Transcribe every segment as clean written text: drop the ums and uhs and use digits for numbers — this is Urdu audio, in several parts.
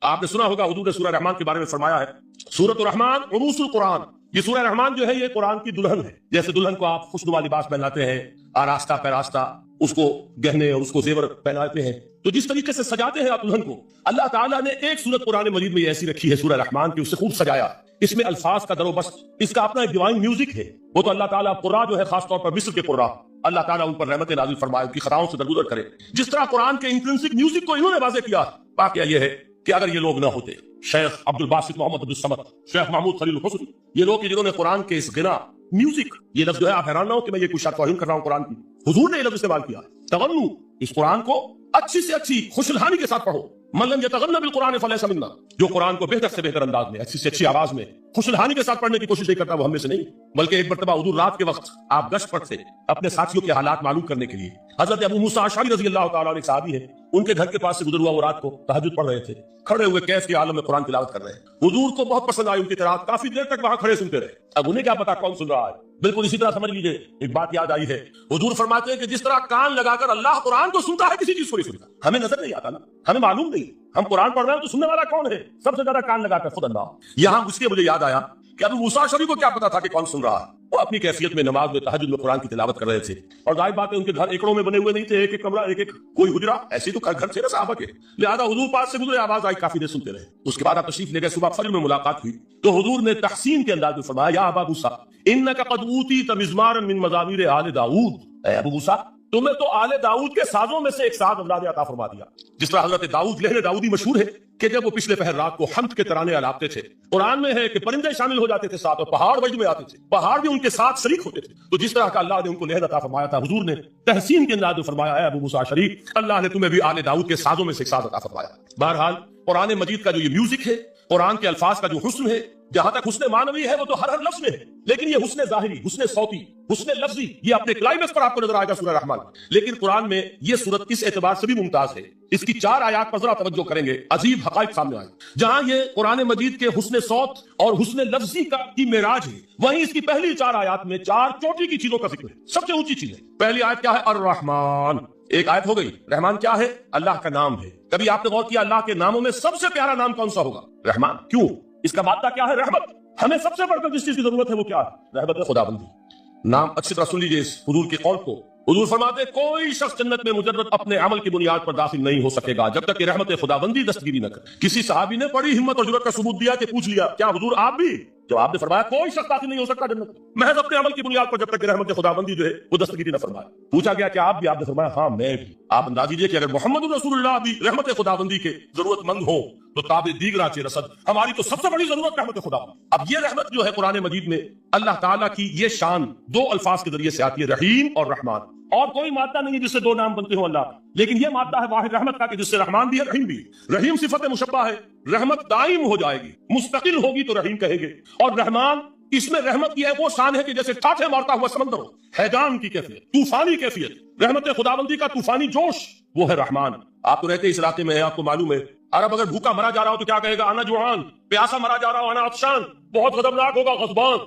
آپ نے سنا ہوگا حضور نے سورہ رحمان کے بارے میں فرمایا ہے، سورۃ الرحمان عروس القرآن، یہ سورہ رحمان جو ہے یہ قرآن کی دلہن ہے۔ جیسے دلہن کو آپ خوشنما لباس پہناتے ہیں، آراستہ پیراستہ اس کو گہنے اور اس کو زیور پہناتے ہیں، تو جس طریقے سے سجاتے ہیں آپ دلہن کو، اللہ تعالیٰ نے ایک سورت قرآن مجید میں ایسی رکھی ہے سورہ رحمان کی، اس سے خوب سجایا۔ اس میں الفاظ کا در و بست، اس کا اپنا ایک ڈیوائن میوزک ہے۔ وہ تو اللہ تعالیٰ قرآن جو ہے خاص طور پر مصر کے قرآن، اللہ تعالیٰ ان پر رحمت نازل فرمائے، ان کی خطاؤں سے درگزر کرے۔ جس طرح قرآن کے انٹرنسک میوزک کو انہوں نے واضح کیا، واقعہ یہ ہے کہ اگر یہ لوگ نہ ہوتے، شیخ عبد الباسط محمد عبد الصمد، شیخ محمود خلیل الحسن، یہ لوگ جنہوں نے قرآن کے اس غنا میوزک، یہ لفظ جو ہے آپ حیران نہ ہو کہ میں یہ کچھ توہین کر رہا ہوں قرآن کی، حضور نے یہ لفظ استعمال کیا، تغنو، اس قرآن کو اچھی سے اچھی خوش الحانی کے ساتھ پڑھو۔ من لم یتغنى بالقرآن فلیس منا، جو قرآن کو بہتر سے بہتر انداز میں، اچھی سے اچھی آواز میں، خوش الحانی کے ساتھ پڑھنے کی کوشش نہیں کرتا، وہ ہم میں سے نہیں۔ بلکہ ایک مرتبہ حضور رات کے وقت آپ گشت پر تھے اپنے ساتھیوں کے حالات معلوم کرنے کے لیے، حضرت ابو موسیٰ اشعری رضی اللہ تعالیٰ عنہ ایک صحابی ہے، ان کے گھر کے پاس سے گزر ہوا، وہ رات کو تہجد پڑھ رہے تھے، کھڑے ہوئے کیف کے عالم میں قرآن تلاوت کر رہے ہیں۔ حضور کو بہت پسند آئی ان کی قرات، کافی دیر تک وہاں کھڑے سنتے رہے۔ اب انہیں کیا پتا کون سن رہا ہے، بالکل اسی طرح سمجھ لیجیے ایک بات یاد آئی ہے، حضور فرماتے ہیں کہ جس طرح کان لگا کر اللہ قرآن کو سنتا ہے کسی چیز کو نہیں سنتا، ہمیں نظر نہیں آتا نا، ہمیں معلوم نہیں، ہم قرآن پڑھ رہے ہیں تو سننے والا کون ہے؟ سب سے زیادہ کان لگا کر خود اللہ۔ یہاں اس کے مجھے یاد آیا کہ ابو موسیٰ اشعری کو کیا پتا تھا کہ کون سن رہا ہے، وہ اپنی کیفیت میں نماز میں تہجد میں قرآن کی تلاوت کر رہے تھے، اور ظاہر بات ہے ان کے گھر ایکڑوں میں بنے ہوئے نہیں تھے، ایک ایک کمرہ، ایک ایک کوئی حجرہ، ایسی تو گھر تھے نا صحابہ کے، لہٰذا حضور پاس سے گزرے، آواز آئی، کافی دیر سنتے رہے۔ اس کے بعد آپ تشریف لے گئے، صبح فجر میں ملاقات ہوئی تو حضور نے تحسین کے انداز میں فرمایا، یا ابا موسیٰ انک قد اوتیت مزمارا من مزامیر آل داؤد، اے ابو موسیٰ تمہیں تو آل داؤد کے سازوں میں سے ایک ساز اللہ نے عطا فرما دیا۔ جس طرح حضرت داؤد، لہر داؤدی مشہور ہے کہ جب وہ پچھلے پہر رات کو حمد کے ترانے الاپتے تھے، قرآن میں ہے کہ پرندے شامل ہو جاتے تھے ساتھ، اور پہاڑ وجد میں آتے تھے، پہاڑ بھی ان کے ساتھ شریک ہوتے تھے۔ تو جس طرح کا اللہ نے ان کو لہر عطا فرمایا تھا، حضور نے تحسین کے انداز میں فرمایا، اے ابو موسیٰ اشعری اللہ نے تمہیں بھی آل داؤد کے سازوں میں سے ایک ساز عطا فرمایا۔ بہرحال قرآن مجید کا جو یہ میوزک ہے، قرآن کے الفاظ کا جو حسن ہے، جہاں تک حسن معنوی ہے وہ تو ہر لفظ میں ہے، لیکن یہ حسن ظاہری، حسن صوتی، حسن لفظی، یہ اپنے کلائمیکس پر آپ کو نظر آئے گا سورہ رحمان۔ لیکن قرآن میں یہ سورت اس اعتبار سے بھی ممتاز ہے، اس کی 4 آیات پر ذرا توجہ کریں گے، عجیب حقائق سامنے آئے، جہاں یہ قرآن مجید کے حسن صوت اور حسن لفظی کی معراج ہے، وہیں اس کی پہلی 4 آیات میں 4 چوٹی کی چیزوں کا ذکر ہے، سب سے اونچی چیز ہے۔ پہلی آیت کیا ہے؟ الرحمن، ایک آیت ہو گئی، رحمان کیا ہے؟ اللہ کا نام ہے۔ کبھی آپ نے غور کیا اللہ کے ناموں میں سب سے پیارا نام کون سا ہوگا؟ رحمان۔ کیوں؟ اس کا مادہ کیا ہے؟ رحمت۔ ہمیں سب سے بڑھ کر جس چیز کی ضرورت ہے وہ کیا ہے؟ رحمت خداوندی۔ نام اچھی طرح سن لیجیے اس حضور کے قول کو، حضور فرماتے ہیں کوئی شخص جنت میں مجرد اپنے عمل کی بنیاد پر داخل نہیں ہو سکے گا جب تک کہ رحمت خداوندی دستگیری نہ کرے۔ کسی صحابی نے بڑی ہمت اور جرأت کا ثبوت دیا کہ پوچھ لیا، کیا حضور آپ بھی؟ جب آپ نے فرمایا کوئی شخص داخل نہیں ہو سکتا جنت میں محض اپنے عمل کی بنیاد پر جب تک کہ رحمت خداوندی جو ہے وہ دستگیری نہ فرمائے۔ پوچھا گیا کہ آپ بھی؟ آپ نے فرمایا ہاں میں بھی۔ آپ انداز دیجیے کہ اگر محمد رسول اللہ بھی رحمت خداوندی کے ضرورت مند ہو تو تابع دیگراں چہ رسد، ہماری تو سب سے بڑی ضرورت رحمت خدا۔ اب یہ رحمت جو ہے قرآن مجید میں اللہ تعالیٰ کی یہ شان 2 الفاظ کے ذریعے سے آتی ہے، رحیم اور رحمان، اور کوئی مادہ نہیں ہے جس سے 2 نام بنتے ہوں اللہ، لیکن یہ مادہ ہے واحد رحمت کا کہ جس سے رحمان بھی ہے رحیم بھی ہے۔ رحیم صفت مشبہ ہے، رحمت دائم ہو جائے گی، مستقل ہوگی تو رحیم کہے گے، اور رحمان اس میں رحمت کی ہے وہ شان ہے کہ جیسے ٹھاٹھے مارتا ہوا سمندر ہو، حیدان کی کیفیت، طوفانی کیفیت، رحمت خداوندی کا طوفانی جوش، وہ ہے رحمان۔ آپ تو رہتے اس علاقے میں ہیں، آپ کو معلوم ہے عرب اگر بھوکا مرا جا رہا ہو تو کیا کہے گا؟ انا جوعان، پیاسا مرا جا رہا ہو انا عطشان، بہت غضبناک ہوگا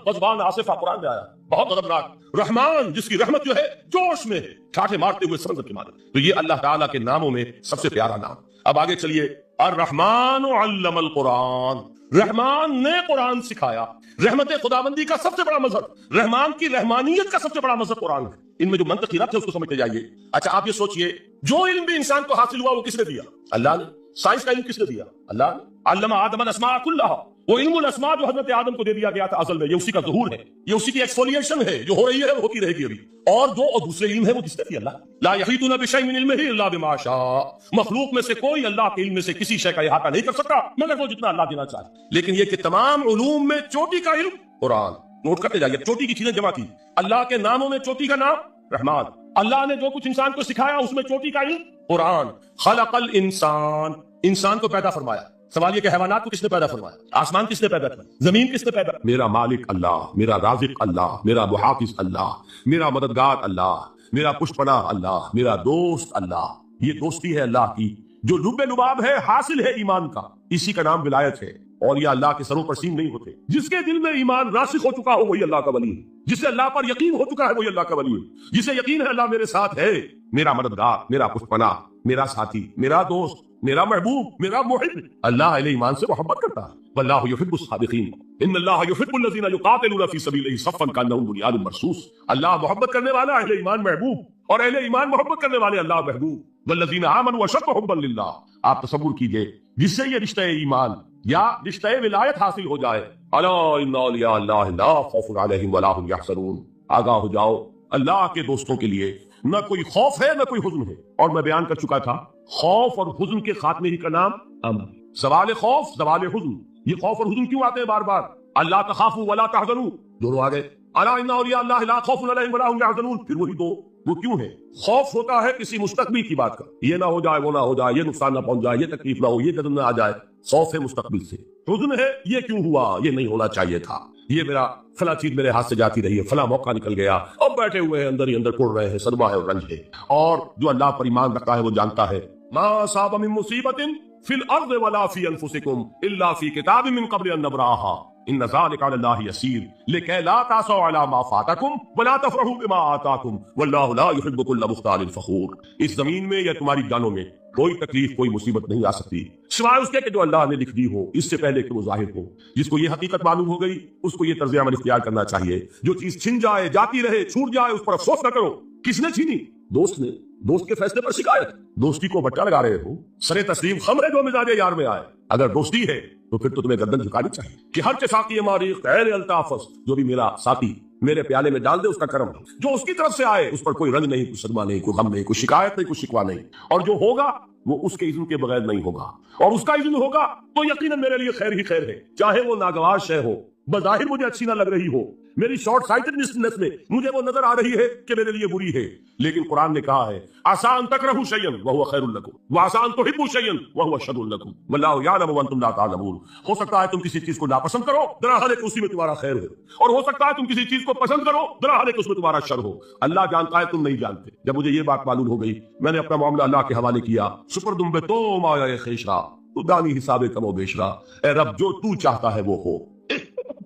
غضبان آصفہ قرآن میں آیا، بہت غضبناک۔ رحمان جس کی رحمت جو ہے جوش میں ہے، ٹھاٹھے مارتے ہوئے سمندر کے مانند، تو یہ اللہ تعالیٰ کے ناموں میں سب سے پیارا نام۔ اب آگے چلیے، الرحمن علم القرآن، رحمان نے قرآن سکھایا۔ رحمت خداوندی کا سب سے بڑا مظہر، رحمان کی رحمانیت کا سب سے بڑا مظہر قرآن ہے۔ ان میں جو منطقی ربط ہے اس کو سمجھتے جائیے۔ اچھا آپ یہ سوچئے، جو علم بھی انسان کو حاصل ہوا وہ کس نے دیا؟ اللہ نے۔ سائنس کا علم کس نے دیا؟ اللہ نے۔ علم آدم الاسماء کلھا، وہ علم الاسماء جو حضرت آدم کو دے دیا گیا تھا ازل میں، یہ اسی کا ظہور ہے، یہ اسی کی ایکسفولیشن ہے جو ہو رہی ہے، وہ ہوتی رہے گی ابھی۔ اور دوسرے علم ہے وہ کس نے دیا؟ اللہ۔ لا یحیطون بشیء من علمہ الا بما شاء، مخلوق میں سے کوئی اللہ کے علم میں سے کسی شے کا احاطہ نہیں کر سکتا مگر وہ جتنا اللہ دینا چاہے۔ لیکن یہ کہ تمام علوم میں چوٹی کا علم قرآن، نوٹ کرتے جائیے، چوٹی کی چیزیں جمع کی۔ اللہ کے ناموں میں چوٹی کا نام رحمان، اللہ نے جو کچھ انسان کو سکھایا اس میں چوٹی کا علم قرآن۔ خلق الانسان، انسان کو پیدا فرمایا۔ سوال یہ کہ حیوانات کو کس نے پیدا فرمایا؟ آسمان کس نے پیدا کیا؟ زمین کس نے پیدا؟ میرا مالک اللہ، میرا رازق اللہ، میرا محافظ اللہ، میرا مددگار اللہ، میرا پشت پناہ اللہ، میرا دوست اللہ۔ یہ دوستی ہے اللہ کی جو لب لباب ہے، حاصل ہے ایمان کا، اسی کا نام ولایت ہے۔ اولیاء اللہ کے سروں پر سیم نہیں ہوتے. جس کے دل میں ایمان راسخ ہو چکا ہو وہی اللہ کا ولی ہے. جسے اللہ پر یقین ہو چکا ہے وہی اللہ کا ولی ہے. جسے یقین ہے اللہ میرے ساتھ ہے، میرا مددگار، میرا پشت پناہ، میرا ساتھی، میرا دوست، میرا محبوب، میرا محب. اللہ اہل ایمان سے محبت کرتا ہے. واللہ یحب الصادقین. ان اللہ یحب الذین یقاتلون فی سبیلہ صفا کانہم بنیان مرصوص. اللہ محبت کرنے والا اہل ایمان محبوب، اور اہل ایمان محبت کرنے والے اللہ محبوب. والذین آمنوا اشد حبا للہ. آپ تصور کیجئے جس سے یہ رشتہ ایمان یا رشتہ ولایت حاصل ہو جائے. الا ان اولیاء اللہ لا خوف علیہم ولا هم یحزنون. آگاہ ہو جاؤ، اللہ کے دوستوں کے لیے نہ کوئی خوف ہے نہ کوئی حزن ہے. اور میں بیان کر چکا تھا خوف اور حزن کے خاتمے ہی کا نام امن. زوال خوف، زوال حزن. یہ خوف اور حزن کیوں آتے ہیں بار بار؟ اللہ تخافوا ولا تحزنوا، دونوں آگے. الا ان اولیاء اللہ لا خوف علیہم ولا هم یحزنون. پھر وہی دو. وہ کیوں ہے؟ خوف ہوتا ہے کسی مستقبل کی بات کا، یہ نہ ہو جائے، وہ نہ ہو جائے، یہ نقصان نہ پہنچ جائے، یہ تکلیف نہ ہو، یہ قدم نہ آ جائے. خوف ہے مستقبل سے. حزن ہے یہ کیوں ہوا، یہ نہیں ہونا چاہیے تھا، یہ میرا فلاں چیز میرے ہاتھ سے جاتی رہی ہے، فلاں موقع نکل گیا، اب بیٹھے ہوئے ہیں اندر ہی اندر کڑ رہے ہیں، صدمہ ہے اور رنج ہے. اور جو اللہ پر ایمان رکھتا ہے وہ جانتا ہے ما اصاب من مصیبت فی الارض ولا فی انفسکم الا فی کتاب من قبل ان نبرأها ان ذلک علی اللہ یسیر لکی لا تعصوا علی ما فاتکم ولا تفرحوا بما آتاکم واللہ لا یحب کل مختال فخور. اس زمین میں یا تمہاری جانوں میں کوئی تکلیف، کوئی مصیبت نہیں آ سکتی سوائے اس کے کہ جو اللہ نے لکھ دی ہو اس سے پہلے کہ وہ ظاہر ہو. جس کو یہ حقیقت معلوم ہو گئی اس کو یہ طرز عمل اختیار کرنا چاہیے. جو چیز چھن جائے، جاتی رہے، چھوٹ جائے، اس پر افسوس نہ کرو. کس نے چھینی؟ دوست نے. دوست کے فیصلے پر شکایت. دوستی کو بٹا لگا رہے ہو. سر تسلیم خم ہے جو مزاج یار میں آئے. اگر دوستی ہے تو پھر تو تمہیں گردن جھکانی چاہیے کہ ہر چساقی ماریخ غیر الطافس، جو بھی میرا ساتھی میرے پیالے میں ڈال دے اس کا کرم ہے. جو اس کی طرف سے آئے اس پر کوئی رنج نہیں، کوئی صدمہ نہیں، کوئی غم نہیں، کوئی شکایت نہیں، کوئی شکوہ نہیں. اور جو ہوگا وہ اس کے اذن کے بغیر نہیں ہوگا، اور اس کا اذن ہوگا تو یقیناً میرے لیے خیر ہی خیر ہے، چاہے وہ ناگوار شے ہو، بظاہر مجھے اچھی نہ لگ رہی ہو، میری شارٹ سائٹڈنس میں مجھے وہ نظر آ رہی ہے کہ میرے لیے بری ہے. لیکن قرآن نے کہا ہے عسیٰ ان تکرہوا شیئا وہو خیر لکم وعسیٰ ان تحبوا شیئا وہو شر لکم واللہ یعلم وانتم لا تعلمون. ہو سکتا ہے تم کسی چیز کو ناپسند کرو، درحال ہے کہ اسی میں تمہارا خیر ہو، اور ہو سکتا ہے تم کسی چیز کو پسند کرو، درحال ہے کہ اس میں تمہارا شر ہو. اللہ جانتا ہے، تم نہیں جانتے. جب مجھے یہ بات معلوم ہو گئی میں نے اپنا معاملہ اللہ کے حوالے کیا. سپردم بے تو مایا خیشرا تو دانی حساب کم و بیشرا. اے رب جو تو چاہتا ہے وہ ہو،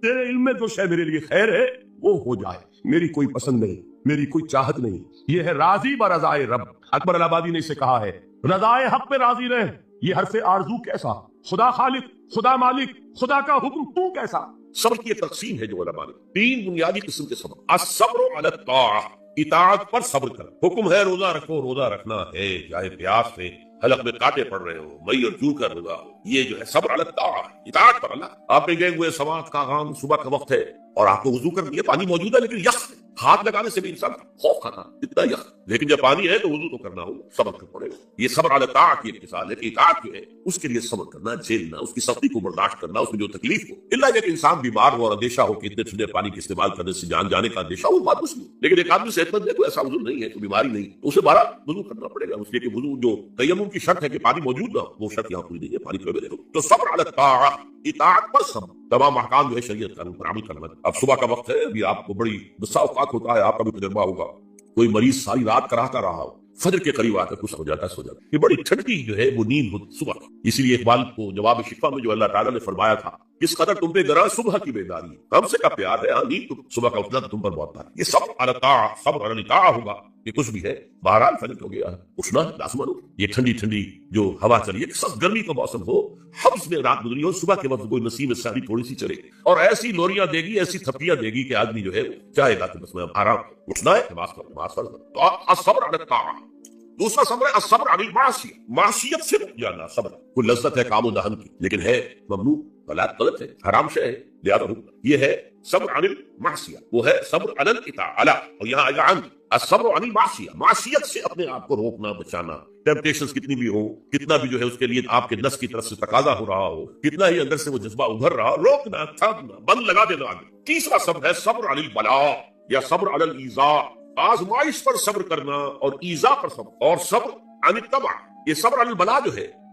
تیرے علم میں جو شے میرے لیے خیر ہے وہ ہو جائے. میری کوئی پسند نہیں، میری کوئی چاہت نہیں. یہ ہے راضی برضائے رب. اکبر الہآبادی نے اسے کہا ہے رضائے حق پہ راضی رہ. یہ حرف آرزو کیسا؟ خدا خالق، خدا مالک، خدا کا حکم تو کیسا. صبر کی ایک تقسیم ہے جو علماء نے 3 بنیادی قسم کے صبر. الصبر علی الطاعہ، اطاعت پر صبر کر. حکم ہے روزہ رکھو، روزہ رکھنا ہے، چاہے پیاس سے حلق میں کانٹے پڑ رہے ہو، مئی اور جون کا روزہ ہو. یہ جو ہے صبر علی الطاعہ، اطاعت پر. اللہ آپ نے گئے ہوئے سماعت کا کام، صبح کا وقت ہے اور آپ کو وضو کر دیا، پانی موجود ہے لیکن یخ ہاتھ لگانے سے بھی انسان خوف کھانا اتنا یخ، لیکن جب پانی ہے تو وضو تو کرنا ہوگا، صبر کرنا پڑے گا. یہ صبر علی الطاعہ کی ایک مثال ہے کہ اطاعت جو ہے اس کے لیے صبر کرنا، جھیلنا، اس کی سختی کو برداشت کرنا، اس میں جو تکلیف ہو. اللہ یہ کہ انسان بیمار ہو اور اندیشہ ہو کہ اتنے ٹھنڈے پانی کے استعمال کرنے سے جان جانے کا اندیشہ ہو، بات مسلم. لیکن ایک آدمی صحت مند ہے، کوئی ایسا وضو نہیں ہے، کوئی بیماری نہیں، تو اسے 12 وضو کرنا پڑے گا. اس لیے کہ وضو جو تیمم کی شرط ہے کہ پانی موجود نہ ہو، وہ شرط یہاں پوری نہیں ہے، پانی پہ دیکھو. تو صبر علی الطاعہ، اطاعت پر صبر. تمام احکام جو ہے شریعت قانون پر عمل کرنا. اب صبح کا وقت ہے، ابھی آپ کو بڑی بسا اوقات ہوتا ہے، آپ کا بھی تجربہ ہوگا، کوئی مریض ساری رات کراتا رہا ہو، فجر کے قریب آ کر کچھ ہو جاتا ہے، سو جاتا ہے. یہ بڑی ٹھنڈی جو ہے وہ نیند ہوتی صبح. اسی لیے اقبال کو جواب شفا میں جو اللہ تعالیٰ نے فرمایا تھا کس قدر تم پہ گراں صبح کی بیداری، ہم سے کا پیار ہے، نیند تو صبح کا اٹھنا تم پر بہت بھاری. یہ صبر علی الطاعہ، صبر علی الطاعہ ہوگا کہ کچھ بھی ہے بہرحال فجر ہو گیا ہے، اٹھنا ہے، لازمن ہو. یہ ٹھنڈی ٹھنڈی جو ہوا چلی ہے، سخت گرمی کا موسم ہو، حبس میں رات گزری ہو، صبح کے وقت کوئی نسیم ساری تھوڑی سی چلے اور ایسی لوریاں دے گی، ایسی تھپیاں دے گی کہ آدمی جو ہے چاہے گا کہ بس میں آرام اٹھنا ہے، نماز پڑھ، نماز پڑھ. تو الصبر علی الطاعہ. دوسرا صبر ہے الصبر علی المعصیہ، معصیت سے رک جانا. صبر کوئی لذت ہے کام و دہن کی لیکن ہے ممنوع، غلط ہے، حرام شے ہے، لہذا رک. یہ ہے صبر علی المعصیہ، وہ ہے صبر علی الاطاعہ. اور یہاں آئے گا عن الصبر علی المعصیہ، معصیت سے اپنے آپ کو روکنا، بچانا. ٹیمپٹیشنز کتنی بھی ہو، کتنا بھی جو ہے اس کے لیے آپ کے نفس کی طرف سے تقاضا ہو رہا ہو، کتنا ہی اندر سے وہ جذبہ ابھر رہا ہو، روکنا، تھامنا، بند لگا دینا. تیسرا صبر ہے صبر علی البلاء یا صبر علی الایذاء، آزمائش پر صبر کرنا اور ایذا پر صبر. اور صبر عن الطبع، یہ صبر علی البلاء جو ہے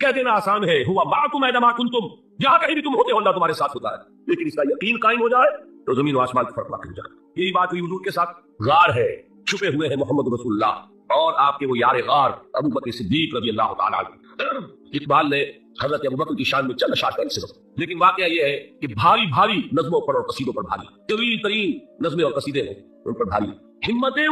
کہہ دینا آسان ہے ہوا معکم اینما کنتم، جہاں کہیں بھی تم ہوتے ہو اللہ تمہارے ساتھ ہوتا ہے، لیکن اس کا یقین قائم ہو جائے تو زمین و آسمان کا فرق واقع ہو جائے۔ یہی بات ہوئی حضور کے ساتھ، غار ہے، چھپے ہوئے ہیں محمد رسول اللہ اور آپ کے وہ یار غار ابو بکر صدیق رضی اللہ تعالیٰ عنہ۔ اقبال نے حضرت ابو بکر کی شان میں چند اشعار کا صرف، لیکن واقعہ یہ ہے کہ بھاری بھاری نظموں پر اور قصیدوں پر بھاری، طویل ترین نظمیں اور قصیدے ہیں ان پر بھاری۔ ہمتیں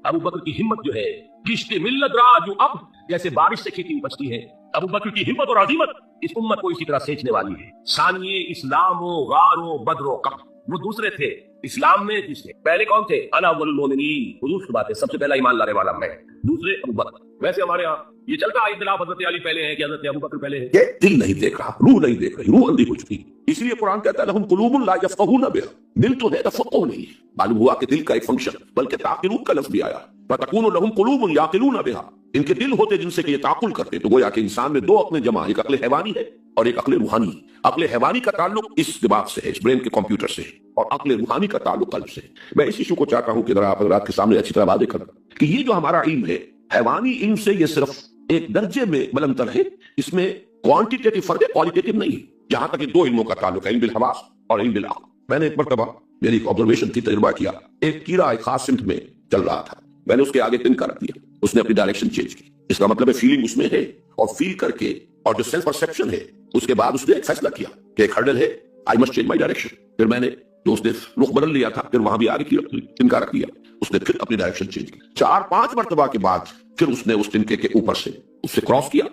ابو بکر کی ہمت جو ہے، کشت ملت را جو اب جیسے بارش سے کھیتی بچتی ہے، ابو بکر کی ہمت اور عظیمت اس امت کو اسی طرح سینچنے والی ہے۔ ثانیے اسلام و غار و بدر و قمر، وہ دوسرے تھے اسلام میں جس نے پہلے کون تھے؟ انا اول المؤمنین، حضور کی بات ہے، سب سے پہلا ایمان لانے والا میں، دوسرے ابو بکر۔ ویسے ہمارے ہاں یہ چلتا ہے اختلاف حضرت علی پہلے ہے کہ حضرت ابو بکر پہلے ہے، کہ دل نہیں دیکھ رہا، روح نہیں دیکھ رہی، روح اندھی ہو چکی، اس لیے قرآن کہتا ہے لہم قلوب لا یفقہون بہا، دل تو ہے تفقہ نہیں ہے، معلوم ہوا کہ دل کا ایک فنکشن بلکہ تعقلون کا لفظ بھی آیا، فتکون لہم قلوب یعقلون بہا، ان کے دل ہوتے جن سے کہ یہ تعقل کرتے، تو گویا کہ انسان میں دو عقلیں جمع، ایک عقل حیوانی ہے اور ایک عقل روحانی۔ عقل حیوانی کا تعلق اس دماغ سے ہے، اس برین کے کمپیوٹر سے ہے، اور عقل روحانی کا تعلق قلب سے ہے۔ میں اس ایشو کو چاہتا ہوں کہ ذرا آپ حضرات کے سامنے اچھی طرح واضح کروں کہ یہ جو ہمارا علم ہے، حیوانی علم سے یہ صرف ایک درجے میں بلندتر ہے، اس میں کوانٹیٹیٹو فرق ہے، کوالیٹیٹو نہیں ہے۔ جہاں تک یہ دو علموں کا تعلق ہے، علم بالحواس اور علم بالعقل۔ میں نے ایک مرتبہ میری ایک آبزرویشن تھی، تجربہ کیا، ایک کیڑا ایک خاص سمت میں چل رہا تھا، میں نے اس کے آگے تنکا رکھ دیا، اس نے اپنی ڈائریکشن چینج کی، اس کا مطلب ہے فیلنگ اس میں ہے، اور فیل کر کے اور جو سینس پرسیپشن ہے اس کے بعد اس نے ایک فیصلہ کیا کہ ایک ہرڈل ہے، I must change my direction. پھر میں نے جو اس نے رخ بدل لیا تھا، پھر وہاں بھی آگے کی تنکا رکھ دیا، اس نے پھر اپنی ڈائریکشن چینج کی، 4-5 مرتبہ کے بعد پھر اس نے اس تنکے کے اوپر سے اس سے کراس کیا۔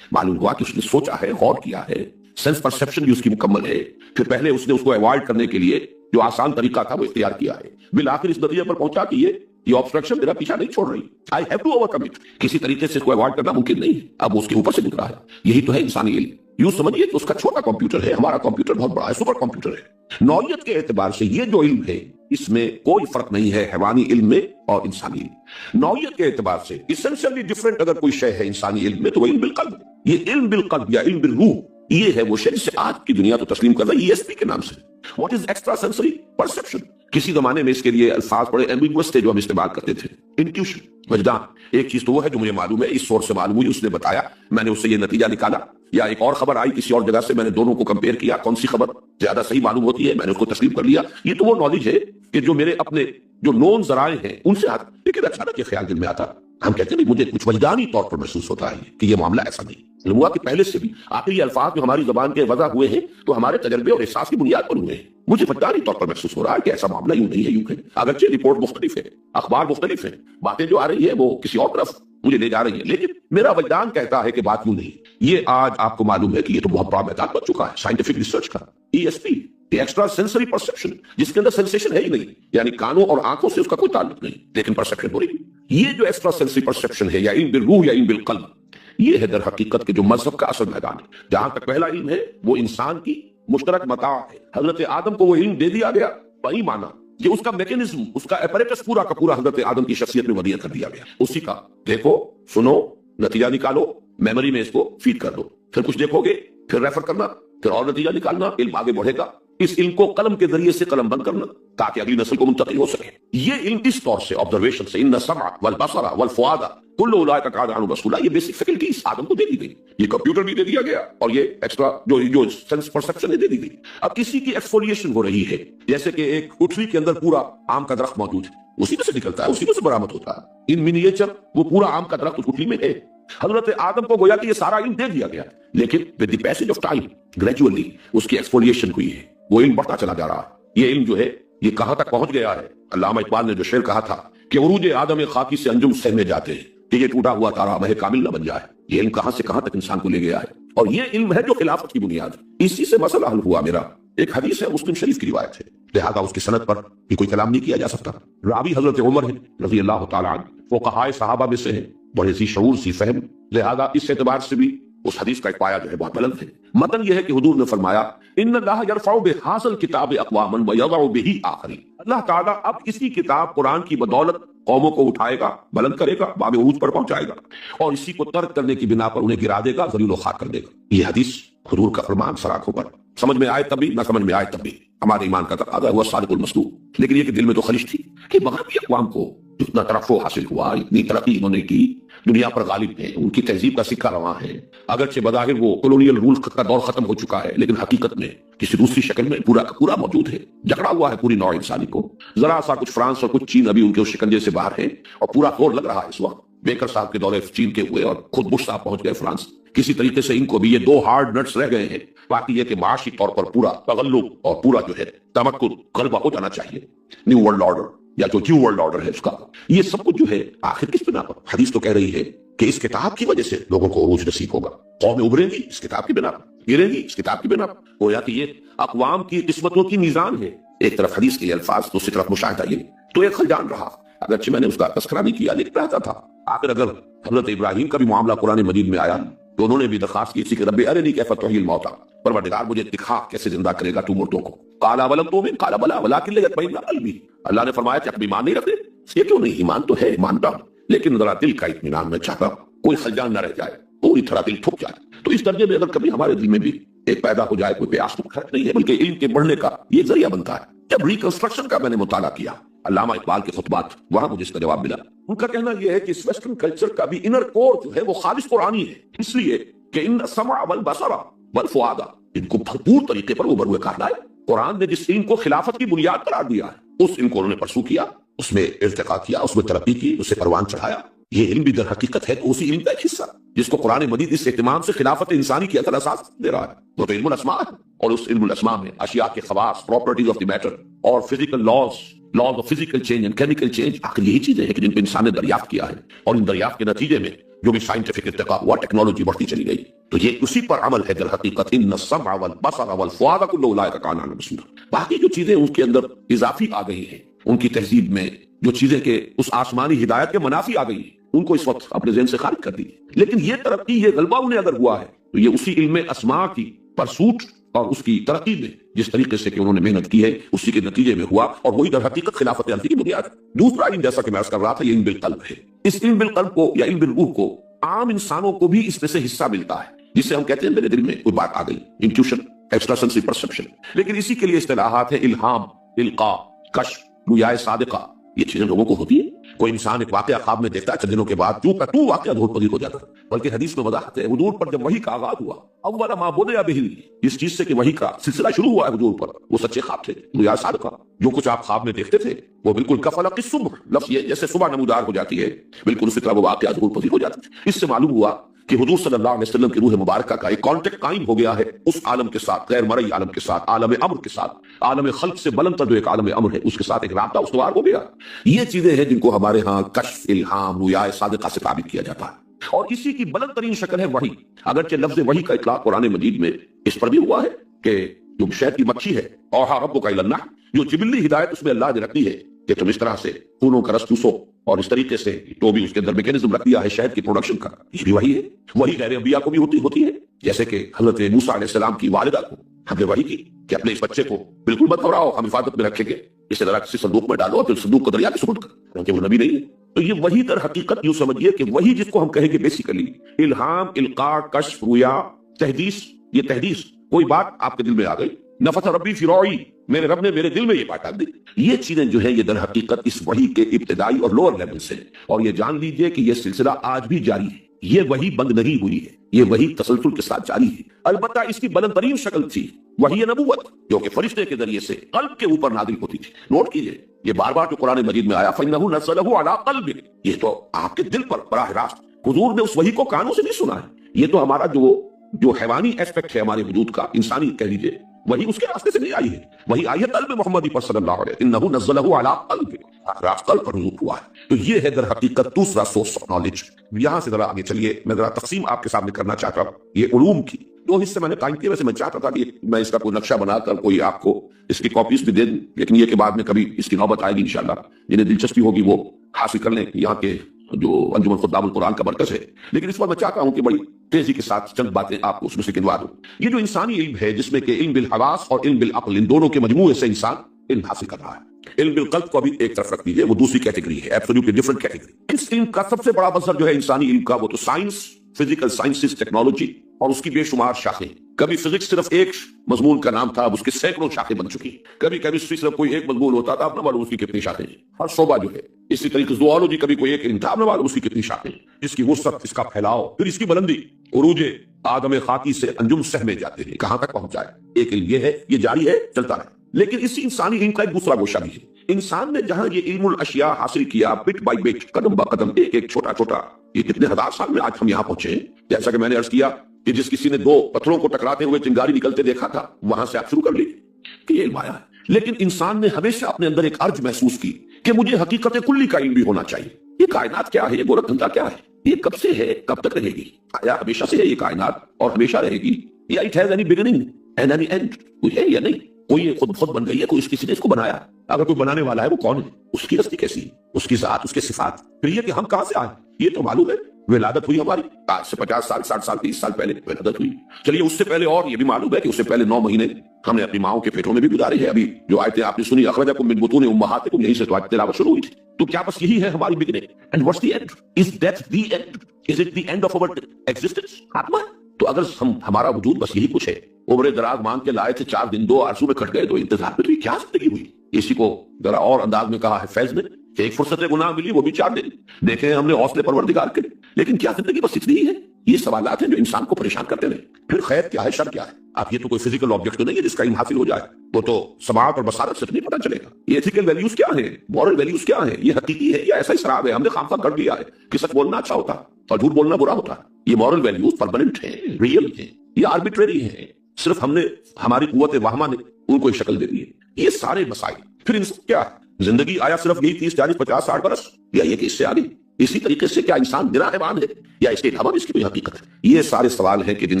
معلوم ہوا کہ اس نے سوچا ہے، غور کیا ہے، سینس پرسیپشن بھی اس کی مکمل ہے۔ پھر پہلے اس نے اس کو ایوائڈ کرنے کے لیے جو آسان طریقہ تھا وہ اختیار کیا ہے، بالآخر اس نتیجے پر پہنچا کہ یہ آبسٹرکشن میرا پیچھا نہیں چھوڑ رہی، I have to overcome it, کسی طریقے سے اس کو ایوائڈ کرنا ممکن نہیں ہے، اب اس کے اوپر سے نکلا ہے۔ یہی تو ہے انسانی علم، یوں سمجھیے کہ اس کا چھوٹا کمپیوٹر ہے، ہمارا کمپیوٹر بہت بڑا ہے، سپر کمپیوٹر ہے۔ نوعیت کے اعتبار سے یہ جو علم ہے اس میں کوئی فرق نہیں ہے حیوانی علم میں اور انسانی علم۔ نوعیت کے اعتبار سے اسینشلی ڈیفرنٹ اگر کوئی شے ہے انسانی علم میں تو وہ علم بالقلب ہے۔ یہ علم بالقلب یا علم بالروح، یہ ہے وہ شے جسے آج کی دنیا تو تسلیم کر رہی ہے ESP کے نام سے، what is extra sensory perception. کسی زمانے میں اس کے لیے الفاظ بڑے ایمبیگوس تھے جو ہم استعمال کرتے تھے، انٹیوشن، وجدان۔ ایک چیز تو وہ ہے جو مجھے معلوم ہے، اس سورس سے معلوم ہوئی، اس نے بتایا، میں نے اس سے یہ نتیجہ نکالا، یا ایک اور خبر آئی کسی اور جگہ سے، میں نے دونوں کو کمپیئر کیا، کون سی خبر زیادہ صحیح معلوم ہوتی ہے، میں نے اس کو تسلیم کر لیا۔ یہ تو وہ نالج ہے کہ جو میرے اپنے جو نون ذرائع ہیں ان سے آتا، لیکن اچانک یہ خیال دل میں آتا، ہم کہتے ہیں مجھے کچھ وجدانی طور پر محسوس ہوتا ہے کہ یہ معاملہ ایسا نہیں ہوا کہ پہلے سے بھی آخر یہ الفاظ جو ہماری زبان کے وضع ہوئے ہیں تو ہمارے تجربے اور احساس کی بنیاد پر ہوئے ہیں۔ مجھے وجدانی طور پر محسوس ہو رہا ہے کہ ایسا معاملہ یوں نہیں ہے، یوں ہے، اگرچہ رپورٹ مختلف ہے، اخبار مختلف ہیں، باتیں جو آ رہی ہے وہ کسی اور طرف مجھے لے جا رہی ہے، لیکن میرا وجدان کہتا ہے کہ بات یوں نہیں۔ یہ آج آپ کو معلوم ہے کہ یہ تو بہت بڑا میدان بن چکا ہے سائنٹیفک ریسرچ کا، ESP، ایکسٹرا سینسری پرسیپشن، جس کے اندر سینسیشن ہے ہی نہیں، یعنی کانوں اور آنکھوں سے اس کا کوئی تعلق نہیں، لیکن پرسیپشن ہو رہی ہے۔ یہ جو ایکسٹرا سینسری پرسیپشن ہے یا علم بالروح یا علم بالقلب، یہ ہے در حقیقت کے جو مذہب کا اصل میدان ہے۔ جہاں تک پہلا علم ہے وہ انسان کی مشترک متاع ہے، حضرت آدم کو وہ علم دے دیا گیا، وہی مانا کہ اس کا میکینزم، اس کا اپریٹس پورا کا پورا حضرت آدم کی شخصیت میں ودیع کر دیا گیا، اسی کا دیکھو، سنو، نتیجہ نکالو، میموری میں اس کو فیڈ کر دو، پھر کچھ دیکھو گے، پھر ریفر کرنا، پھر اور نتیجہ نکالنا، علم آگے بڑھے گا۔ اس علم کو قلم کے ذریعے سے قلم بند کرنا تاکہ اگلی نسل کو منتقل ہو سکے۔ یہ علم اس طور سے آبزرویشن سے، ان السمع والبصر والفؤاد کل اولئک کان عنہ مسئولا، یہ بیسک فیکلٹیز آدم کو دے دی گئی، یہ کمپیوٹر بھی دے دیا گیا اور یہ ایکسٹرا جو سینس پرسیپشن دے دی گئی۔ اب کسی کی ایکسفولیشن ہو رہی ہے، جیسے کہ ایک گٹھلی کے اندر پورا آم کا درخت موجود ہے، اسی میں سے نکلتا ہے، اسی میں سے برآمد ہوتا ہے، ان منیچر وہ پورا آم کا درخت اس گٹھلی میں ہے۔ حضرت آدم کو گویا کہ یہ سارا علم دے دیا گیا، لیکن with the passage of time gradually اس کی ایکسفولیشن ہوئی ہے، وہ علم بڑھتا چلا جا رہا ہے۔ یہ علم جو ہے یہ کہاں تک پہنچ گیا ہے، علامہ اقبال نے جو شعر کہا تھا کہ عروج آدم خاکی سے انجم سہمے جاتے ہیں کہ یہ ٹوٹا ہوا تارا مہ کامل نہ بن جائے۔ یہ علم کہاں سے کہاں تک انسان کو لے گیا ہے، اور یہ علم ہے جو خلافت کی بنیاد ہے۔ اسی سے مسئلہ حل ہوا میرا۔ ایک حدیث ہے، مسلم شریف کی روایت ہے، لہذا اس کی سند پر بھی کوئی کلام نہیں کیا جا سکتا۔ راوی حضرت عمر ہے رضی اللہ تعالیٰ عنہ، فقہائے صحابہ میں سے ہیں، بڑے ذی شعور ذی فہم، لہذا اس اعتبار سے بھی اس حدیث کا ایک پایہ جو ہے بہت بلند ہے۔ متن یہ ہے کہ حضور نے فرمایا ان اللہ یرفع بہذا الکتاب اقواما ویضع بہ آخرین، اللہ تعالیٰ اب اسی کتاب قرآن کی بدولت قوموں کو اٹھائے گا، بلند کرے گا، باب عروج پر پہنچائے گا، اور اسی کو ترک کرنے کی بنا پر انہیں گرا دے گا، ذلیل و خار کر دے گا۔ یہ حدیث حضور کا فرمان سراخوں پر، سمجھ میں آئے تب بھی، نہ سمجھ میں آئے تب بھی، ہمارے ایمان کا تقاضا ہوا صادق المصدوق۔ لیکن یہ کہ دل میں تو خلش تھی کہ مغربی اقوام کو جتنا ترقی حاصل ہوا، اتنی ترقی انہوں نے کی، دنیا پر غالب ہیں، ان کی تہذیب کا سکہ رواں ہے، اگرچہ بظاہر وہ کولونیل رول کا دور ختم ہو چکا ہے، لیکن حقیقت میں کسی دوسری شکل میں پورا کا پورا موجود ہے، جکڑا ہوا ہے پوری نوع انسانی کو۔ ذرا سا کچھ فرانس اور کچھ چین ابھی ان کے اس شکنجے سے باہر ہیں، اور پورا زور لگ رہا ہے اس وقت۔ بیکر صاحب کے دورے چین کے ہوئے اور خود بش صاحب پہنچ گئے فرانس، کسی طریقے سے ان کو بھی یہ دو ہارڈ نٹس رہ گئے ہیں، باقی یہ کہ معاشی طور پر پورا تغلب اور پورا جو ہے تمکن غلبہ ہو جانا چاہیے، نیو ورلڈ آرڈر یا جو نیو ورلڈ آرڈر ہے اس کا، یہ سب کچھ جو ہے آخر کس بنا پر؟ حدیث تو کہہ رہی ہے کہ اس کتاب کی وجہ سے لوگوں کو عروج نصیب ہوگا، قومیں ابھریں گی اس کتاب کی بنا پر، گریں گی اس کتاب کی بنا پر۔ گویا کہ یہ اقوام کی قسمتوں کی میزان ہے، ایک طرف حدیث کے الفاظ، دوسری طرف مشاہدہ، یہ تو ایک خلجان رہا، اگرچہ میں نے اس کا تذکرہ نہیں کیا لیکن رہتا تھا۔ آخر اگر حضرت ابراہیم کا بھی معاملہ قرآن مجید میں آیا تو انہوں نے بھی درخواست کی تھی کہ رب ارنی کیف تحیی الموتیٰ، پروردگار مجھے دکھا کیسے زندہ کرے گا تو مردوں کو۔ قال اولم تؤمن قال بلی ولکن لیطمئن قلبی، اللہ نے فرمایا کہ اب ایمان نہیں رکھتے؟ یہ کیوں نہیں؟ ایمان تو ہے، مانتا ہوں، لیکن ذرا دل کا اطمینان میں چاہتا ہوں، کوئی خلجان نہ رہ جائے، پوری طرح دل ٹھک جائے۔ تو اس درجے میں اگر کبھی ہمارے دل میں بھی ایک پیدا ہو جائے، کوئی پیاس تو خرچ نہیں ہے بلکہ علم کے بڑھنے کا یہ ذریعہ بنتا ہے۔ جب ریکنسٹرکشن کا میں نے مطالعہ کیا، علامہ اقبال کے خطبات، وہاں مجھے اس کا جواب ملا۔ ان کا کہنا یہ ہے کہ اس ویسٹرن کلچر کا بھی انر کور جو ہے وہ خالص قرآنی ہے، اس لیے کہ ان السمع والبصر والفؤاد، ان کو بھرپور طریقے پر ابھر کر لائے۔ قرآن نے جس علم کو خلافت کی بنیاد قرار دیا ہے، اس علم کو انہوں نے پرسو کیا، اس میں ارتقا کیا، اس میں ترقی کی، اسے پروان چڑھایا۔ یہ علم بھی در حقیقت ہے تو اسی علم کا ایک حصہ جس کو قرآن مجید اس اہتمام سے خلافت انسانی کی اصل اساس دے رہا ہے، وہ تو علم الاسماء ہے، اور اس علم الاسماء میں اشیاء کے خواص، پراپرٹیز آف دی میٹر اور physical laws of physical change and chemical change, آخر یہی چیزیں ہیں کہ جن کو انسان نے دریافت کیا ہے، اور ان دریافت کے نتیجے میں جو بھی سائنٹیفک ارتقا ہوا، ٹیکنالوجی بڑھتی چلی گئی، تو یہ اسی پر عمل ہے در حقیقت۔ ان السمع والبصر والفؤاد کل اولئک کان عنہ مسئولا۔ باقی جو چیزیں اس کے اندر اضافی آ گئی ہیں، ان کی تہذیب میں جو چیزیں کہ اس آسمانی ہدایت کے منافی آ گئی ہیں، ان کو اس وقت اپنے ذہن سے خارج کر دی۔ لیکن یہ ترقی، یہ غلبہ انہیں اگر ہوا ہے تو یہ اسی علم اسماء کی پرسوٹ اور اس کی ترقی میں جس طریقے سے کہ انہوں نے محنت کی ہے اسی کے نتیجے میں ہوا، اور وہی در حقیقت خلافت عرضی کی بنیاد ہے۔ دوسرا علم جیسا کہ میں عرض کر رہا تھا، یہ علم بالقلب ہے۔ اس علم بالقلب کو یا علم بالروح کو عام انسانوں کو بھی اس میں سے حصہ ملتا ہے، جس سے ہم کہتے ہیں میرے دل میں کوئی بات آ گئی، انٹیوشن، ایکسٹرا سینسری پرسپشن۔ لیکن اسی کے لیے اصطلاحات ہیں الہام، القاء، کشف، رؤیا صادقہ، یہ چیزیں لوگوں کو ہوتی ہیں۔ کوئی انسان ایک واقعہ خواب میں دیکھتا ہے، چند دنوں کے بعد تو واقعہ دھول پذیر ہو جاتا ہے۔ بلکہ حدیث میں وضاحت ہے، حضور پر جب وحی کا آغاز ہوا، اول ما بدأ به، اس چیز سے کہ وحی کا سلسلہ شروع ہوا ہے حضور پر، وہ سچے خواب تھے، رؤیا صادقہ۔ جو کچھ آپ خواب میں دیکھتے تھے وہ بالکل کفلق الصبح، لفظ یہ جیسے صبح نمودار ہو جاتی ہے، بالکل اسی طرح وہ واقعہ ظہور پذیر ہو جاتا ہے۔ اس سے معلوم ہوا کہ حضور صلی اللہ علیہ وسلم کی روح مبارکہ کا ایک کانٹیکٹ قائم ہو گیا ہے اس عالم کے ساتھ، غیر مرئی عالم کے ساتھ، عالم امر کے ساتھ، عالم خلق سے بلند تر جو ایک عالم امر ہے اس کے ساتھ ایک رابطہ استوار ہو گیا۔ یہ چیزیں ہیں جن کو ہمارے ہاں کشف، الہام، رؤیا صادقہ سے ثابت کیا جاتا ہے، اور اسی کی بلند ترین شکل ہے وحی۔ اگرچہ لفظ وحی کا اطلاق قرآن مجید میں اس پر بھی ہوا ہے کہ جو شہد کی مکھی ہے، اوحیٰ ربک الی النحل، جو جبلی ہدایت اس میں اللہ نے رکھ دی ہے کہ تم اس طرح سے خونوں کا رس چوسو، اور اس طریقے سے تو بھی اس کے اندر میکینزم رکھ دیا ہے شہد کی پروڈکشن کا، یہ بھی وحی ہے۔ وہی غیر انبیاء کو بھی ہوتی ہے، جیسے کہ حضرت موسیٰ علیہ السلام کی والدہ کو ہم نے وحی کی کہ اپنے اس بچے کو بالکل مت گھبراؤ، ہم حفاظت میں رکھیں گے، اسے ذرا کسی صندوق میں ڈالو، پھر صندوق کو دریا کے سپرد کر، کیونکہ وہ نبی نہیں ہے۔ تو یہ وحی در حقیقت یوں سمجھیے کہ وہی جس کو ہم کہیں گے بیسیکلی الہام، القاء، کشف، رؤیا، تحدیث۔ یہ تحدیث، کوئی بات آپ کے دل میں آ گئی، نفث ربی فی روعی، میرے رب نے میرے دل میں یہ بات ڈال دی۔ یہ چیزیں جو ہیں یہ در حقیقت اس وحی کے ابتدائی اور لوور لیول سے، اور یہ جان لیجئے کہ یہ سلسلہ آج بھی جاری ہے، یہ وحی بند نہیں ہوئی ہے، یہ وحی تسلسل کے ساتھ جاری ہے۔ البتہ اس کی بلند ترین شکل تھی وحی نبوت، جو کہ فرشتے کے ذریعے سے قلب کے اوپر نازل ہوتی تھی۔ نوٹ کیجئے، یہ بار بار جو قرآن مجید میں آیا فَإِنَّهُ نَزَّلَهُ عَلَىٰ قَلْبِكَ، یہ تو آپ کے دل پر براہ راست حضور نے اس وحی کو کانوں سے نہیں سنا ہے۔ یہ تو ہمارا جو حیوانی ایسپیکٹ ہے ہمارے وجود کا، انسانی کہہ لیجئے، وہی اس کے راستے سے نہیں آئی ہے، وہی آئی ہے قلب محمدی پر صلی اللہ علیہ وسلم، انہ نزلہ علی قلبک، راست قلب پر نزول ہوا ہے۔ تو یہ ہے در حقیقت دوسرا سورس آف نالج۔ یہاں سے ذرا آگے چلیے، میں ذرا تقسیم آپ کے سامنے کرنا چاہتا ہوں یہ علوم کی۔ دو حصے میں نے قائم کیے، ویسے میں چاہتا تھا کہ میں اس کا کوئی نقشہ بنا کر کوئی آپ کو اس کی کاپیز بھی دے دوں، لیکن یہ کہ بعد میں کبھی اس کی نوبت آئے گی انشاءاللہ، جنہیں دلچسپی ہوگی وہ حاصل کر لیں یہاں کے جو انجمن خطاب القرآن کا مرکز ہے۔ لیکن اس وقت میں چاہتا ہوں کہ بڑی تیزی کے ساتھ چند باتیں آپ کو اس میں سے گنوا دوں۔ یہ جو انسانی علم ہے، جس میں کہ علم بالحواس اور علم بالعقل، ان دونوں کے مجموعے سے انسان علم حاصل کر رہا ہے۔ علم بالقلب کو ابھی ایک طرف رکھ دیجیے، وہ دوسری کیٹیگری ہے، ایبسولوٹلی ڈفرنٹ کیٹیگری۔ اس علم کا سب سے بڑا مصدر جو ہے انسانی علم کا، وہ تو سائنس، فزیکل سائنسز، ٹیکنالوجی اور اس کی بے شمار شاخیں۔ کبھی فزکس صرف ایک مضمون کا نام تھا، اب اس کے سینکڑوں شاخیں بن چکی، کبھی کیمسٹری صرف کوئی ایک مضمون ہوتا تھا، اپنا معلوم اس کی کتنی شاخیں ہیں، ہر شعبہ جو ہے، اسی طریقے سے زوالوجی کبھی کوئی ایک علم تھا، اپنا معلوم اس کی کتنی شاخیں، اس کی وسعت، اس کا پھیلاؤ، پھر اس کی بلندی، عروج آدم خاکی سے انجم سہمے جاتے ہیں، کہاں تک پہنچ جائے، ایک علم یہ ہے، یہ جاری ہے، چلتا رہے۔ لیکن اسی انسانی علم کا ایک دوسرا گوشہ بھی ہے، انسان نے جہاں یہ علم الاشیاء حاصل کیا، بٹ بائی بٹ، قدم با قدم، ایک ایک چھوٹا چھوٹا، یہ کتنے ہزار سال میں آج ہم یہاں پہنچے ہیں۔ جیسا کہ میں نے عرض کیا کہ جس کسی نے دو پتھروں کو ٹکراتے ہوئے چنگاری نکلتے دیکھا تھا، وہاں سے آپ شروع کر لیجیے کہ یہ علم آیا ہے۔ لیکن انسان نے ہمیشہ اپنے اندر ایک ارج محسوس کی کہ مجھے حقیقت کلی کا علم بھی ہونا چاہیے۔ یہ کائنات کیا ہے، یہ گورکھ دھندا کیا ہے، یہ کب سے ہے، کب تک رہے گی، آیا ہمیشہ سے ہے یہ کائنات اور ہمیشہ رہے گی، یا it has any beginning and any and, کوئی ہے یا نہیں، کوئی یہ خود بن گئی ہے، کوئی کسی نے اس کو بنایا، اگر کوئی بنانے والا ہے وہ کون ہے، اس کی ہستی کیسی ہے، اس کی ذات، اس کے صفات، پھر یہ کہ ہم کہاں سے آئے یہ تو معلوم ہے، ولادت ہوئی ہماری آج سے 50 سال 60 سال 30 سال پہلے ولادت ہوئی، چلیے اس سے پہلے اور یہ بھی معلوم ہے کہ اس سے پہلے 9 مہینے ہم نے اپنی ماؤں کے پیٹوں میں بھی گزارے ہیں۔ ابھی جو آیتیں آپ نے سنی، اخرجکم من بطون امہاتکم، یہیں سے تو آج تلاوت شروع ہوئی تھی، تو کیا بس یہی ہے ہماری beginning? And what's the end? Is that the end? Is it the end of our existence? خاتمہ؟ تو اگر ہمارا وجود بس یہی کچھ ہے، عمر دراز مانگ کے لائے تھے، 4 دن 2 آرزو میں کٹ گئے، تو انتظار میں تو یہ کیا زندگی ہوئی؟ اسی کو ذرا اور انداز میں کہا ہے فیض نے کہ ایک فرصت گناہ ملی، وہ بھی 4 دن دیکھیں ہم نے حوصلے پروردگار کے، لیکن کیا زندگی بس اتنی ہی ہے؟ یہ سوالات ہیں جو انسان کو پریشان کرتے رہے۔ پھر خیر کیا ہے، شر کیا ہے؟ آپ یہ تو کوئی فزیکل آبجیکٹ تو نہیں ہے جس کا علم حاصل ہو جائے، وہ تو سماعت اور بصارت سے نہیں پتہ چلے گا۔ یہ ایتھیکل ویلیوز کیا ہیں، مورل ویلیوز کیا ہیں، یہ حقیقی ہے یا ایسا ہی شراب ہے، ہم نے خامخواہ کر دیا ہے کہ سچ بولنا اچھا ہوتا اور جھوٹ بولنا برا ہوتا ہے۔ یہ مورل ویلیوز پرماننٹ ہیں، ریئل ہیں، یہ آربیٹریری ہیں، صرف ہم نے، ہماری قوت واہمہ نے ان کو شکل دے دی ہے۔ یہ سارے مسائل، پھر ان سے کیا ہے؟ زندگی آیا صرف یہی 30 40 50 60 برس، یا یہ کہ اس سے آگے؟ اسی طریقے سے کیا انسان بنا حیوان ہے یا اس کے علاوہ اس کی کوئی حقیقت ہے؟ یہ سارے سوال ہیں کہ جن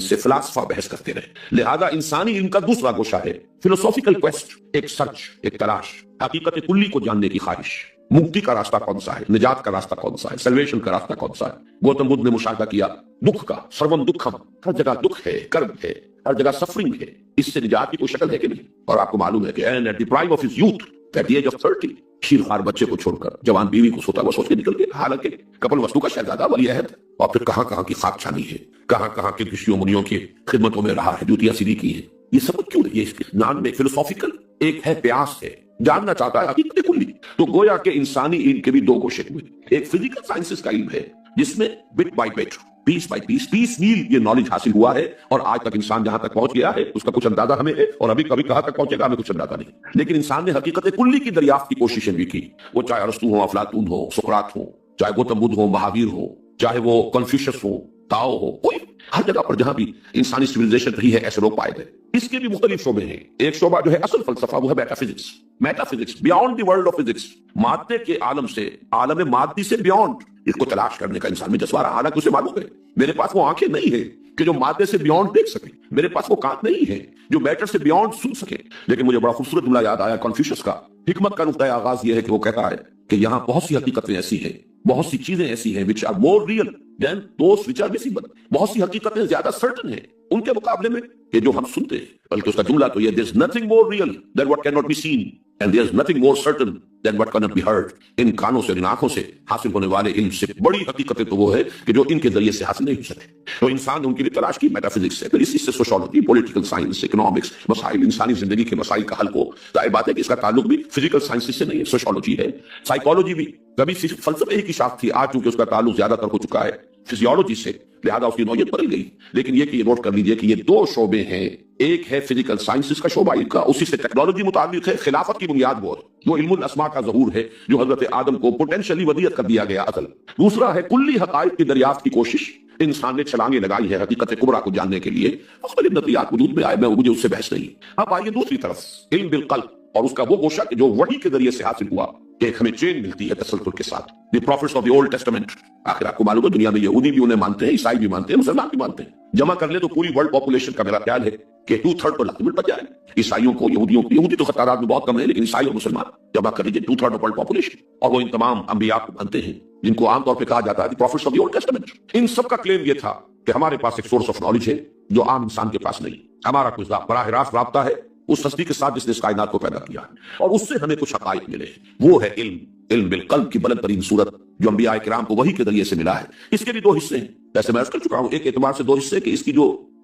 سے فلاسفہ بحث کرتے رہے۔ لہذا انسانی علم کا دوسرا گوشہ ہے فلسافیکل کویسٹ، ایک سرچ، ایک تلاش، حقیقت کلی کو جاننے کی خواہش۔ مکتی کا راستہ کون سا ہے، نجات کا راستہ کون سا ہے، سیلویشن کا راستہ کون سا ہے؟ گوتم بدھ نے مشاہدہ کیا دکھ کا، سرون دکھم، ہر جگہ دکھ ہے، کرب ہے، ہر جگہ سفرنگ ہے، اس سے نجات کی کوئی شکل ہے کہ نہیں؟ اور آپ کو معلوم ہے کہ and at the prime of his youth, at the age of 30، شیرخوار بچے کو چھوڑ کر جوان بیوی کو سوتا ہوا سوچ کے نکل گئے، حالانکہ کپل وستو کا شہزادہ ولی عہد، اور پھر کہاں کہاں کی خاک چھانی ہے، کہاں کہاں کے رشیوں منیوں کی خدمتوں میں رہا ہے، جوتیاں سیدھی کی ہیں۔ یہ سب کیوں نہیں؟ یہ نان میں فلسافیکل ایک ہے، پیاس ہے، جاننا چاہتا ہے حقیقت کلی۔ تو گویا کہ انسانی علم کے بھی 2 گوشے ہوئے، ایک فزیکل سائنسز کا علم ہے جس میں bit by bit, piece by piece, piecemeal یہ نالج حاصل ہوا ہے، اور آج تک انسان جہاں تک پہنچ گیا ہے اس کا کچھ اندازہ ہمیں ہے، اور ابھی کبھی کہاں تک پہنچے گا ہمیں کچھ اندازہ نہیں۔ لیکن انسان نے حقیقت کلی کی دریافت کی کوششیں بھی کی، وہ چاہے ارسطو ہو، افلاطون ہو، سقراط ہو، چاہے گوتم بدھ ہو، مہاویر ہو، چاہے وہ کنفیوشس ہو، تاؤ ہو، کوئی ہر جگہ پر جہاں بھی انسانی سیویلائزیشن رہی ہے ایسے لوگ پائے گئے۔ اس کے بھی مختلف شعبے ہیں، ایک شعبہ جو ہے اصل فلسفہ وہ ہے meta physics, meta physics beyond the world of physics, مادے کے عالم سے، عالم مادی سے بیانڈ، اس کو تلاش کرنے کا انسان میں جذبہ رہا، حالانکہ اسے معلوم ہے میرے پاس وہ آنکھیں نہیں ہیں کہ جو مادے سے بیانڈ دیکھ سکیں، میرے پاس وہ کان نہیں ہے جو میٹر سے بیانڈ سن سکے۔ لیکن مجھے بڑا خوبصورت جملہ یاد آیا کنفیوشس کا، حکمت کا نقطۂ آغاز یہ ہے کہ وہ کہتا ہے کہ یہاں بہت سی حقیقتیں ایسی ہیں، بہت سی چیزیں ایسی ہیں which are more real than those which are visible، بہت سی حقیقتیں زیادہ certain ہیں ان کے مقابلے میں کہ جو ہم سنتے ہیں۔ بلکہ اس کا جملہ تو یہ there's nothing more real than what cannot be seen and there's nothing more certain than what cannot be heard۔ ان کانوں سے، ان آنکھوں سے حاصل ہونے والے علم سے بڑی حقیقتیں تو وہ ہے کہ جو ان کے ذریعے سے حاصل نہیں ہو سکتے۔ تو انسان نے ان کی بھی تلاش کی میٹا فزکس سے، پھر اسی سے سوشولوجی، پولیٹیکل سائنس، اکنامکس، مسائل انسانی زندگی کے مسائل کا حل کو، ظاہر بات ہے کہ اس کا تعلق بھی فزیکل سائنس سے نہیں ہے، سوشولوجی ہے، سائیکالوجی بھی کبھی فلسفے ہی کی شاخ تھی، آج چونکہ اس کا تعلق زیادہ تر ہو چکا ہے فزیولوجی سے، لہذا اس کی نوعیت بدل گئی۔ لیکن یہ کہ یہ نوٹ کر لیجئے کہ یہ 2 شعبے ہیں، ایک ہے فزیکل سائنسز کا شعبہ علم کا، اسی سے ٹیکنالوجی متعلق ہے، خلافت کی بنیاد وہ علم الاسماء کا ظہور ہے جو حضرت آدم کو پوٹینشلی ودیعت کر دیا گیا اصل۔ دوسرا ہے کلی حقائق کی دریافت کی کوشش، انسان نے چھلانگیں لگائی ہے حقیقت کبریٰ کو جاننے کے لیے، مختلف نظریات وجود میں آئے، میں مجھے اس سے بحث نہیں۔ اب آئیے دوسری طرف، علم بالقلب، اور اس کا وہ گوشہ کہ جو وحی کے ذریعے سے حاصل ہوا کہ ایک ہمیں چین ملتی ہے تسلسل کے ساتھ، the prophets of the Old Testament. آخر آپ کو معلوم ہے دنیا میں یہودی بھی انہیں مانتے ہیں، عیسائی بھی مانتے ہیں، مسلمان بھی مانتے ہیں۔ جمع کر لیں تو پوری ورلڈ پاپولیشن کا میرا خیال ہے کہ 2/3 تو لازم پڑ جائے، عیسائیوں کو، یہودیوں کو، یہودی تو تعداد میں بہت کم ہے لیکن عیسائی اور مسلمان جمع کر لیجیے 2/3 آف ورلڈ پاپولیشن، اور وہ ان تمام انبیاء کو مانتے ہیں جن کو عام طور پہ کہا جاتا ہے the prophets of the Old Testament. ان سب کا کلیم یہ تھا کہ ہمارے پاس ایک سورس آف نالج ہے جو عام انسان کے پاس نہیں، ہمارا کوئی براہ راست رابطہ ہے اس ہستی کے ساتھ جس نے اس کائنات کو پیدا کیا ہے، اور اس سے ہمیں کچھ حقائق ملے، وہ ہے علم، علم بالقلب کی بلند ترین صورت جو انبیاء کرام کو وحی کے ذریعے سے ملا ہے۔ اس کے بھی 2 حصے ہیں، جیسے میں عرض کر چکا ہوں، ایک اعتبار سے 2 حصے کہ اس کی جو